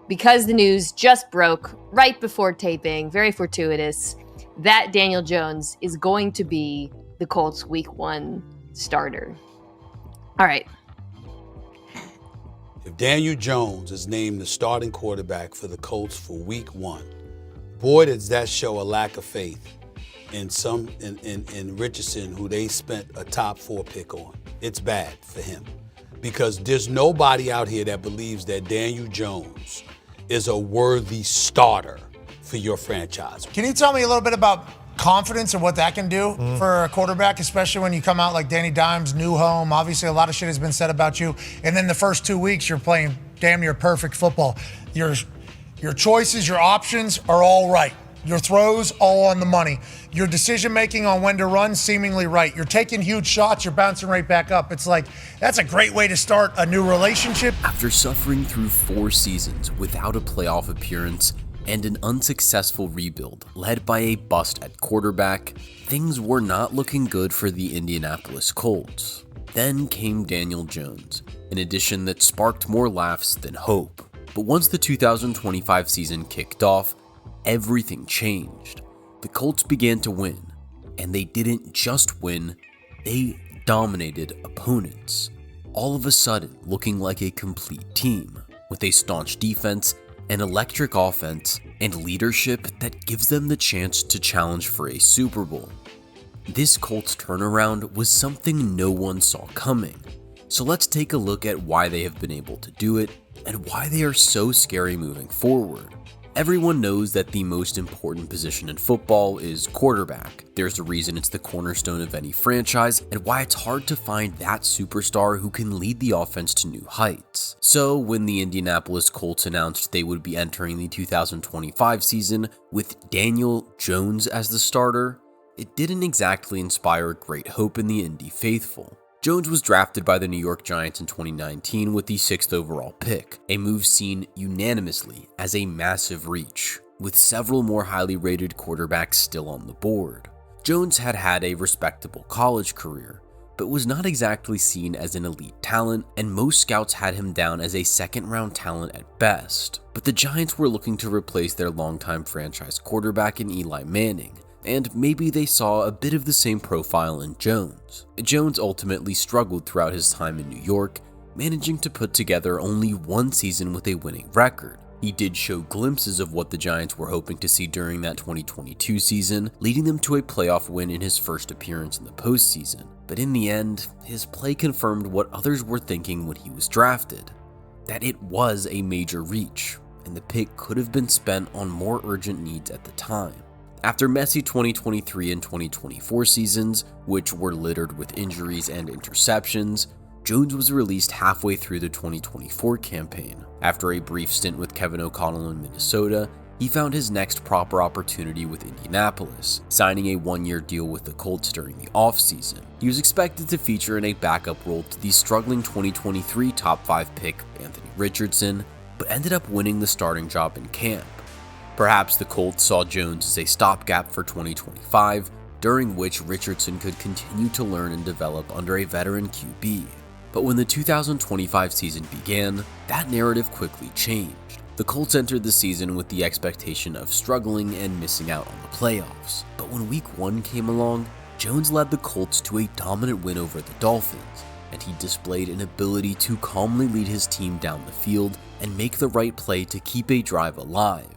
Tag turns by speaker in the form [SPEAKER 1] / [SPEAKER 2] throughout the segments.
[SPEAKER 1] because the news just broke right before taping, very fortuitous, that Daniel Jones is going to be the Colts Week 1 starter. All right.
[SPEAKER 2] If Daniel Jones is named the starting quarterback for the Colts for Week 1, boy, does that show a lack of faith in Richardson, who they spent a top 4 pick on. It's bad for him because there's nobody out here that believes that Daniel Jones is a worthy starter for your franchise.
[SPEAKER 3] Can you tell me a little bit about confidence and what that can do for a quarterback, especially when you come out like Danny Dimes, new home? Obviously, a lot of shit has been said about you. And then the first 2 weeks, you're playing damn near perfect football. Your choices, your options are all right. Your throws, all on the money. Your decision-making on when to run, seemingly right. You're taking huge shots, you're bouncing right back up. It's like, that's a great way to start a new relationship.
[SPEAKER 4] After suffering through 4 seasons without a playoff appearance and an unsuccessful rebuild led by a bust at quarterback, things were not looking good for the Indianapolis Colts. Then came Daniel Jones, an addition that sparked more laughs than hope. But once the 2025 season kicked off, everything changed. The Colts began to win, and they didn't just win, they dominated opponents, all of a sudden looking like a complete team, with a staunch defense, an electric offense, and leadership that gives them the chance to challenge for a Super Bowl. This Colts turnaround was something no one saw coming, so let's take a look at why they have been able to do it and why they are so scary moving forward. Everyone knows that the most important position in football is quarterback. There's a reason it's the cornerstone of any franchise and why it's hard to find that superstar who can lead the offense to new heights. So when the Indianapolis Colts announced they would be entering the 2025 season with Daniel Jones as the starter, it didn't exactly inspire great hope in the Indy faithful. Jones was drafted by the New York Giants in 2019 with the 6th overall pick, a move seen unanimously as a massive reach, with several more highly rated quarterbacks still on the board. Jones had had a respectable college career, but was not exactly seen as an elite talent, and most scouts had him down as a second-round talent at best. But the Giants were looking to replace their longtime franchise quarterback in Eli Manning, and maybe they saw a bit of the same profile in Jones. Jones ultimately struggled throughout his time in New York, managing to put together only 1 season with a winning record. He did show glimpses of what the Giants were hoping to see during that 2022 season, leading them to a playoff win in his first appearance in the postseason. But in the end, his play confirmed what others were thinking when he was drafted, that it was a major reach, and the pick could have been spent on more urgent needs at the time. After messy 2023 and 2024 seasons, which were littered with injuries and interceptions, Jones was released halfway through the 2024 campaign. After a brief stint with Kevin O'Connell in Minnesota, he found his next proper opportunity with Indianapolis, signing a 1-year deal with the Colts during the offseason. He was expected to feature in a backup role to the struggling 2023 top 5 pick Anthony Richardson, but ended up winning the starting job in camp. Perhaps the Colts saw Jones as a stopgap for 2025, during which Richardson could continue to learn and develop under a veteran QB. But when the 2025 season began, that narrative quickly changed. The Colts entered the season with the expectation of struggling and missing out on the playoffs. But when Week 1 came along, Jones led the Colts to a dominant win over the Dolphins, and he displayed an ability to calmly lead his team down the field and make the right play to keep a drive alive.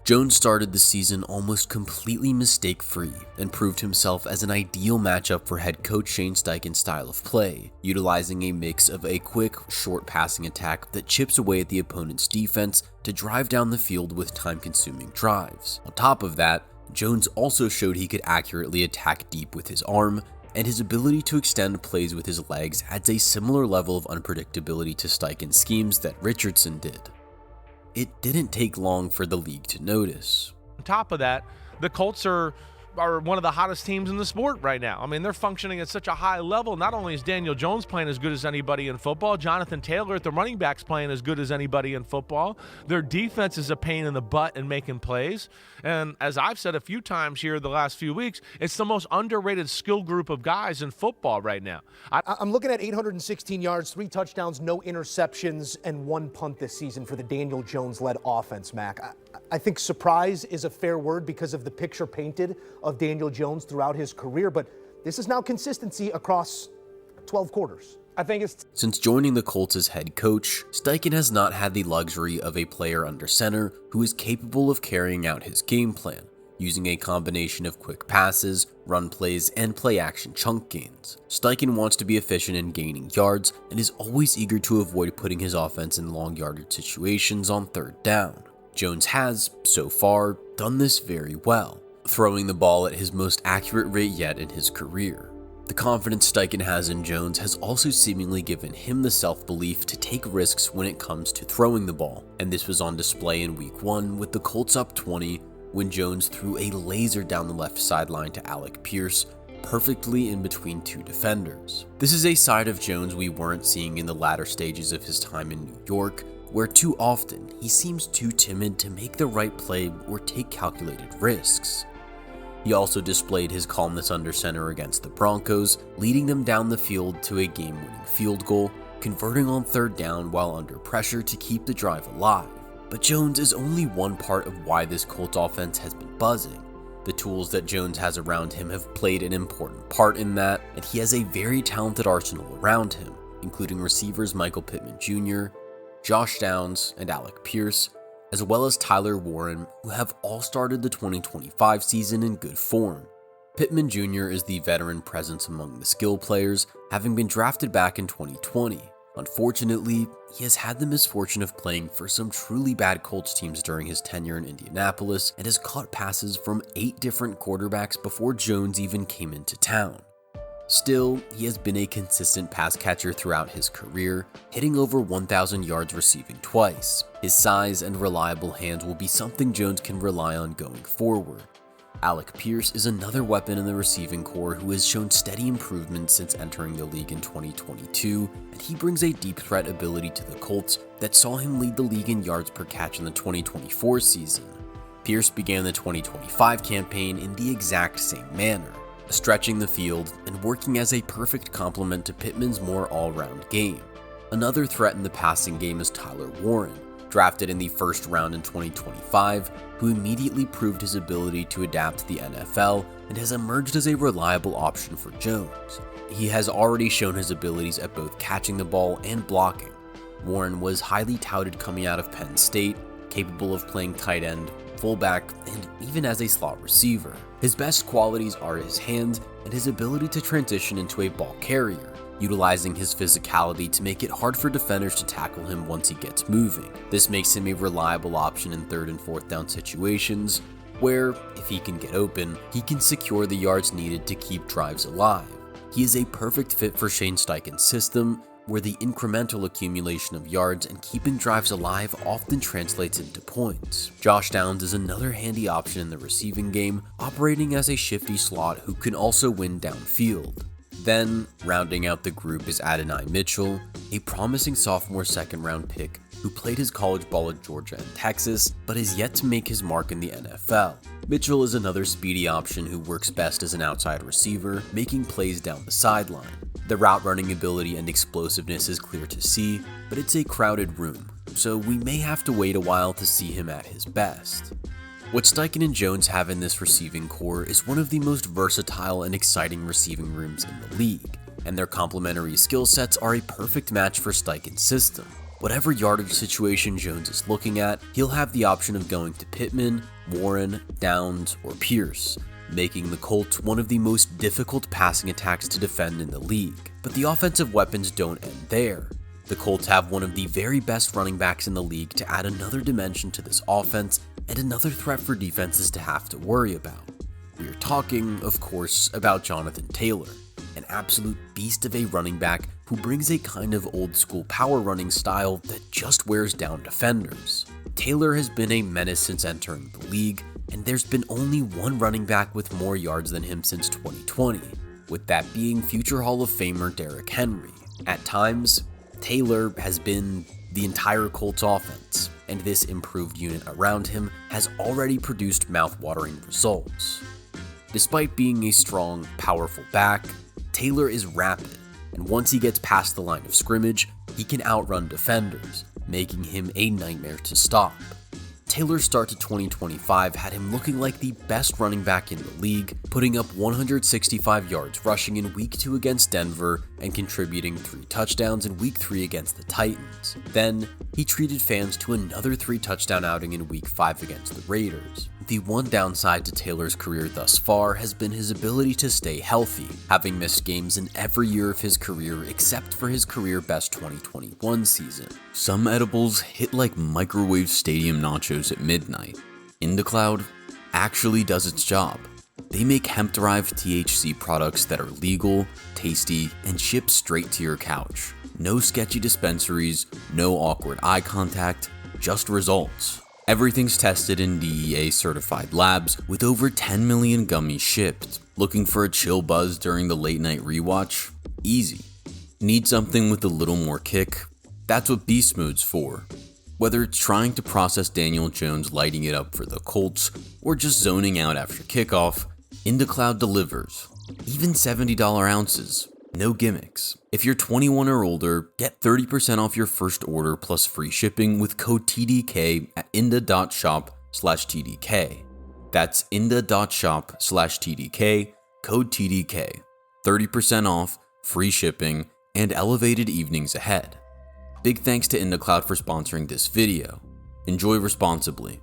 [SPEAKER 4] Jones started the season almost completely mistake-free and proved himself as an ideal matchup for head coach Shane Steichen's style of play, utilizing a mix of a quick, short passing attack that chips away at the opponent's defense to drive down the field with time-consuming drives. On top of that, Jones also showed he could accurately attack deep with his arm, and his ability to extend plays with his legs adds a similar level of unpredictability to Steichen's schemes that Richardson did. It didn't take long for the league to notice.
[SPEAKER 5] On top of that, the Colts are are one of the hottest teams in the sport right now. I mean, they're functioning at such a high level. Not only is Daniel Jones playing as good as anybody in football, Jonathan Taylor at the running back's playing as good as anybody in football. Their defense is a pain in the butt in making plays. And as I've said a few times here the last few weeks, it's the most underrated skill group of guys in football right now.
[SPEAKER 6] I'm looking at 816 yards, 3 touchdowns, no interceptions, and 1 punt this season for the Daniel Jones-led offense, Mac. I think surprise is a fair word because of the picture painted of Daniel Jones throughout his career, but this is now consistency across 12 quarters.
[SPEAKER 7] I think it's...
[SPEAKER 4] Since joining the Colts as head coach, Steichen has not had the luxury of a player under center who is capable of carrying out his game plan, using a combination of quick passes, run plays, and play-action chunk gains. Steichen wants to be efficient in gaining yards and is always eager to avoid putting his offense in long yardage situations on third down. Jones has, so far, done this very well, throwing the ball at his most accurate rate yet in his career. The confidence Steichen has in Jones has also seemingly given him the self-belief to take risks when it comes to throwing the ball, and this was on display in Week 1 with the Colts up 20 when Jones threw a laser down the left sideline to Alec Pierce, perfectly in between 2 defenders. This is a side of Jones we weren't seeing in the latter stages of his time in New York, where too often he seems too timid to make the right play or take calculated risks. He also displayed his calmness under center against the Broncos, leading them down the field to a game-winning field goal, converting on third down while under pressure to keep the drive alive. But Jones is only one part of why this Colts offense has been buzzing. The tools that Jones has around him have played an important part in that, and he has a very talented arsenal around him, including receivers Michael Pittman Jr., Josh Downs, and Alec Pierce, as well as Tyler Warren, who have all started the 2025 season in good form. Pittman Jr. is the veteran presence among the skill players, having been drafted back in 2020. Unfortunately, he has had the misfortune of playing for some truly bad Colts teams during his tenure in Indianapolis and has caught passes from 8 different quarterbacks before Jones even came into town. Still, he has been a consistent pass catcher throughout his career, hitting over 1,000 yards receiving twice. His size and reliable hands will be something Jones can rely on going forward. Alec Pierce is another weapon in the receiving corps who has shown steady improvement since entering the league in 2022, and he brings a deep threat ability to the Colts that saw him lead the league in yards per catch in the 2024 season. Pierce began the 2025 campaign in the exact same manner, stretching the field and working as a perfect complement to Pittman's more all-round game. Another threat in the passing game is Tyler Warren, drafted in the first round in 2025, who immediately proved his ability to adapt to the NFL and has emerged as a reliable option for Jones. He has already shown his abilities at both catching the ball and blocking. Warren was highly touted coming out of Penn State, capable of playing tight end, fullback, and even as a slot receiver. His best qualities are his hands and his ability to transition into a ball carrier, utilizing his physicality to make it hard for defenders to tackle him once he gets moving. This makes him a reliable option in 3rd and 4th down situations, where, if he can get open, he can secure the yards needed to keep drives alive. He is a perfect fit for Shane Steichen's system, where the incremental accumulation of yards and keeping drives alive often translates into points. Josh Downs is another handy option in the receiving game, operating as a shifty slot who can also win downfield. Then, rounding out the group is Adonai Mitchell, a promising sophomore 2nd-round pick who played his college ball at Georgia and Texas, but is yet to make his mark in the NFL. Mitchell is another speedy option who works best as an outside receiver, making plays down the sideline. The route running ability and explosiveness is clear to see, but it's a crowded room, so we may have to wait a while to see him at his best. What Steichen and Jones have in this receiving corps is one of the most versatile and exciting receiving rooms in the league, and their complementary skill sets are a perfect match for Steichen's system. Whatever yardage situation Jones is looking at, he'll have the option of going to Pittman, Warren, Downs, or Pierce, making the Colts one of the most difficult passing attacks to defend in the league. But the offensive weapons don't end there. The Colts have one of the very best running backs in the league to add another dimension to this offense and another threat for defenses to have to worry about. We are talking, of course, about Jonathan Taylor, an absolute beast of a running back who brings a kind of old school power running style that just wears down defenders. Taylor has been a menace since entering the league, and there's been only one running back with more yards than him since 2020, with that being future Hall of Famer Derrick Henry. At times, Taylor has been the entire Colts offense, and this improved unit around him has already produced mouth-watering results. Despite being a strong, powerful back, Taylor is rapid, and once he gets past the line of scrimmage, he can outrun defenders, making him a nightmare to stop. Taylor's start to 2025 had him looking like the best running back in the league, putting up 165 yards rushing in Week 2 against Denver and contributing 3 touchdowns in Week 3 against the Titans. Then, he treated fans to another 3-touchdown outing in Week 5 against the Raiders. The one downside to Taylor's career thus far has been his ability to stay healthy, having missed games in every year of his career except for his career-best 2021 season. Some edibles hit like microwave stadium nachos at midnight. IndaCloud actually does its job. They make hemp-derived THC products that are legal, tasty, and shipped straight to your couch. No sketchy dispensaries, no awkward eye contact, just results. Everything's tested in DEA-certified labs with over 10 million gummies shipped. Looking for a chill buzz during the late-night rewatch? Easy. Need something with a little more kick? That's what Beast Mode's for. Whether it's trying to process Daniel Jones lighting it up for the Colts, or just zoning out after kickoff, IndaCloud delivers. Even $70 ounces. No gimmicks. If you're 21 or older, get 30% off your first order plus free shipping with code TDK at inda.shop/TDK. That's inda.shop/TDK, code TDK. 30% off, free shipping, and elevated evenings ahead. Big thanks to IndaCloud for sponsoring this video. Enjoy responsibly.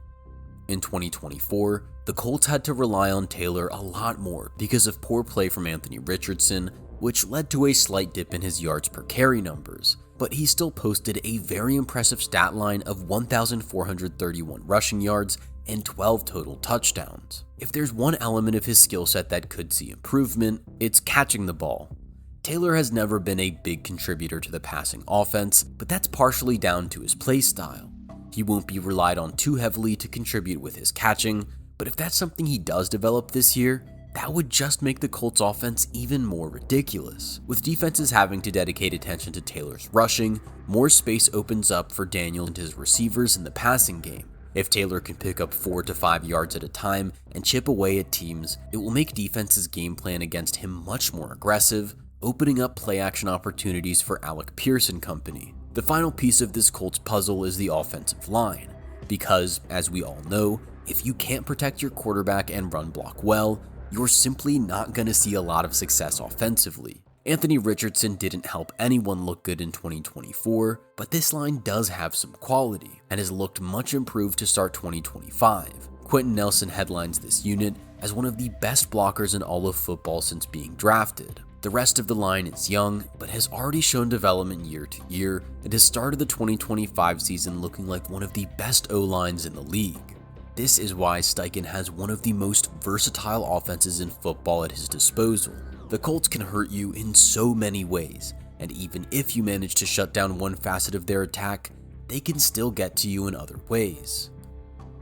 [SPEAKER 4] In 2024, the Colts had to rely on Taylor a lot more because of poor play from Anthony Richardson, which led to a slight dip in his yards per carry numbers, but he still posted a very impressive stat line of 1,431 rushing yards and 12 total touchdowns. If there's one element of his skill set that could see improvement, it's catching the ball. Taylor has never been a big contributor to the passing offense, but that's partially down to his play style. He won't be relied on too heavily to contribute with his catching, but if that's something he does develop this year, that would just make the Colts offense even more ridiculous. With defenses having to dedicate attention to Taylor's rushing, more space opens up for Daniel and his receivers in the passing game. If Taylor can pick up 4 to 5 yards at a time and chip away at teams, it will make defenses' game plan against him much more aggressive, opening up play-action opportunities for Alec Pierce and company. The final piece of this Colts puzzle is the offensive line, because, as we all know, if you can't protect your quarterback and run block well, you're simply not going to see a lot of success offensively. Anthony Richardson didn't help anyone look good in 2024, but this line does have some quality and has looked much improved to start 2025. Quentin Nelson headlines this unit as one of the best blockers in all of football since being drafted. The rest of the line is young, but has already shown development year to year and has started the 2025 season looking like one of the best O-lines in the league. This is why Steichen has one of the most versatile offenses in football at his disposal. The Colts can hurt you in so many ways, and even if you manage to shut down one facet of their attack, they can still get to you in other ways.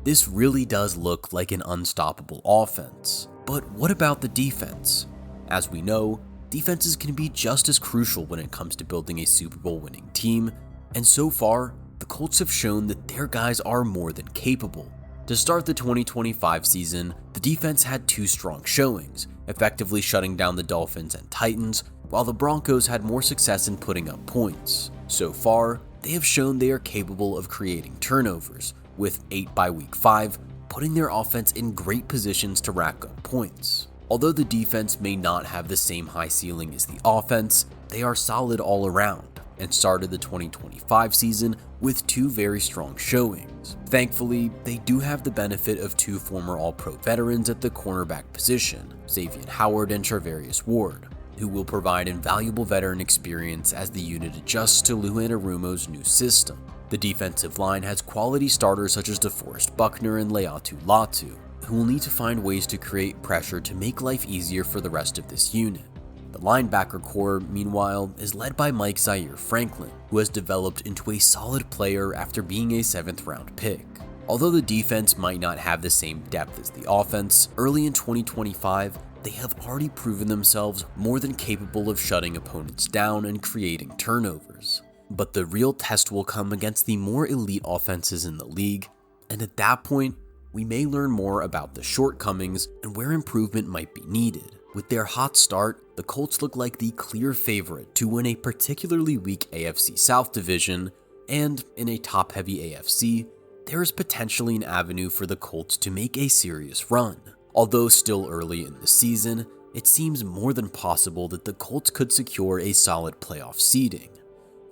[SPEAKER 4] This really does look like an unstoppable offense. But what about the defense? As we know, defenses can be just as crucial when it comes to building a Super Bowl winning team, and so far, the Colts have shown that their guys are more than capable. To start the 2025 season, the defense had 2 strong showings, effectively shutting down the Dolphins and Titans, while the Broncos had more success in putting up points. So far, they have shown they are capable of creating turnovers, with 8 by week 5, putting their offense in great positions to rack up points. Although the defense may not have the same high ceiling as the offense, they are solid all around, and started the 2025 season with 2 very strong showings. Thankfully, they do have the benefit of 2 former All-Pro veterans at the cornerback position, Xavier Howard and Charvarius Ward, who will provide invaluable veteran experience as the unit adjusts to Lou Anarumo's new system. The defensive line has quality starters such as DeForest Buckner and Leatu Latu, who will need to find ways to create pressure to make life easier for the rest of this unit. The linebacker core, meanwhile, is led by Mike Zaire Franklin, who has developed into a solid player after being a 7th round pick. Although the defense might not have the same depth as the offense, early in 2025, they have already proven themselves more than capable of shutting opponents down and creating turnovers. But the real test will come against the more elite offenses in the league, and at that point, we may learn more about the shortcomings and where improvement might be needed. With their hot start, the Colts look like the clear favorite to win a particularly weak AFC South division, and in a top-heavy AFC, there is potentially an avenue for the Colts to make a serious run. Although still early in the season, it seems more than possible that the Colts could secure a solid playoff seeding.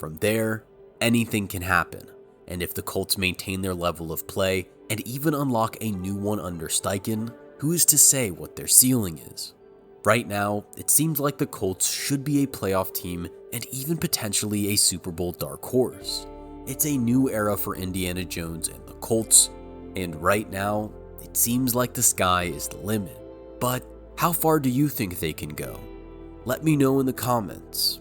[SPEAKER 4] From there, anything can happen, and if the Colts maintain their level of play and even unlock a new one under Steichen, who is to say what their ceiling is? Right now, it seems like the Colts should be a playoff team and even potentially a Super Bowl dark horse. It's a new era for Indiana Jones and the Colts, and right now, it seems like the sky is the limit. But how far do you think they can go? Let me know in the comments.